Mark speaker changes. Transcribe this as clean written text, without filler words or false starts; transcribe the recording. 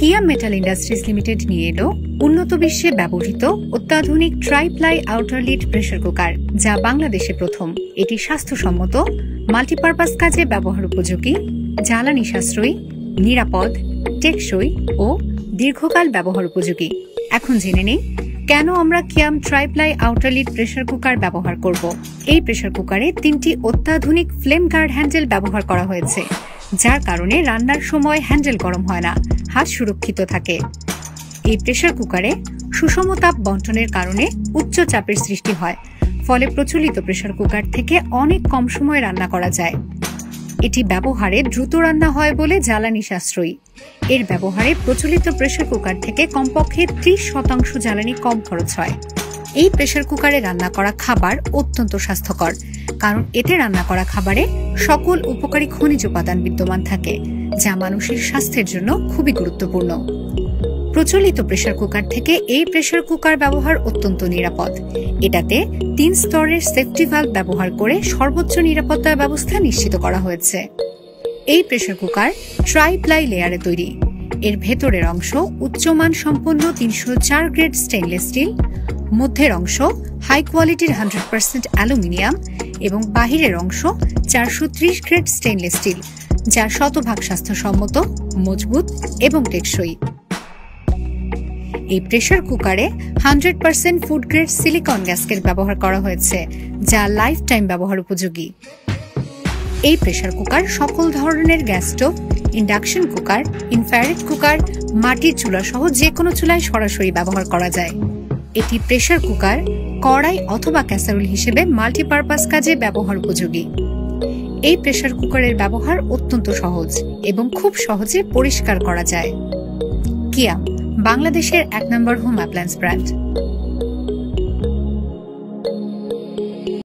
Speaker 1: কিয়া metal industries limited নিয়ে এলো উন্নত বিশ্বে ব্যবহৃত অত্যাধুনিক ট্রাইপ্লাই আউটার লিড প্রেসার কুকার, যা বাংলাদেশে প্রথম। এটি স্বাস্থ্যসম্মত, মাল্টিপারপাস কাজে ব্যবহার উপযোগী, জ্বালানি সাশ্রয়ী, নিরাপদ, টেকসই ও দীর্ঘকাল ব্যবহার উপযোগী। এখন জেনে নেই কেন আমরা কিয়াম ট্রাইপ্লাই আউটার লিড প্রেসার কুকার ব্যবহার করব। এই প্রেসার কুকারে 3টি অত্যাধুনিক ফ্লেম গার্ড হ্যান্ডেল ব্যবহার করা হয়েছে, যার কারণে রান্নার সময় হ্যান্ডেল গরম হয় না, হাত সুরক্ষিত থাকে। এই প্রেসার কুকারে সুষম তাপ বন্টনের কারণে উচ্চ চাপের সৃষ্টি হয়, ফলে প্রচলিত প্রেসার কুকার থেকে অনেক কম সময়ে রান্না করা যায়। এটি ব্যবহারে দ্রুত রান্না হয় বলে জ্বালানি সাশ্রয়ী। এর ব্যবহারে প্রচলিত প্রেসার কুকার থেকে কমপক্ষে 30% জ্বালানি কম খরচ হয়। এই প্রেসার কুকারে রান্না করা খাবার অত্যন্ত স্বাস্থ্যকর, কারণ এতে রান্না করা খাবারে সকল উপকারী খনিজ উপাদান বিদ্যমান থাকে, যা মানুষের স্বাস্থ্যের জন্য খুবই গুরুত্বপূর্ণ। প্রচলিত প্রেসার কুকার থেকে এই প্রেসার কুকার ব্যবহার অত্যন্ত নিরাপদ। এটাতে 3 স্তরের সেফটি ভালভ ব্যবহার করে সর্বোচ্চ নিরাপত্তা ব্যবস্থা নিশ্চিত করা হয়েছে। এই প্রেসার কুকার ট্রাইপ্লাই লেয়ারে তৈরি। এর ভেতরের অংশ উচ্চমান সম্পন্ন 304 গ্রেড স্টেইনলেস স্টিল, মধ্যের অংশ হাই কোয়ালিটির 100% অ্যালুমিনিয়াম এবং বাহিরের অংশ 430 গ্রেড স্টেইনলেস স্টিল, যা শতভাগ স্বাস্থ্যসম্মত, মজবুত এবং টেকসই। এই প্রেসার কুকারে 100% ফুড গ্রেড সিলিকন গ্যাসকেট ব্যবহার করা হয়েছে, যা লাইফ টাইম ব্যবহার উপযোগী। এই প্রেসার কুকার সকল ধরনের gas stove, induction cooker, infrared cooker, মাটির চুলা সহ যে কোনো চুলায় সরাসরি ব্যবহার করা যায়। এটি প্রেসার কুকার, কড়াই অথবা ক্যাসারোল হিসেবে মাল্টিপারপাস কাজে ব্যবহার উপযোগী। এই প্রেসার কুকারের ব্যবহার অত্যন্ত সহজ এবং খুব সহজে পরিষ্কার করা যায়। কিয়াম, বাংলাদেশের 1 নম্বর হোম অ্যাপ্লায়েন্স ব্র্যান্ড।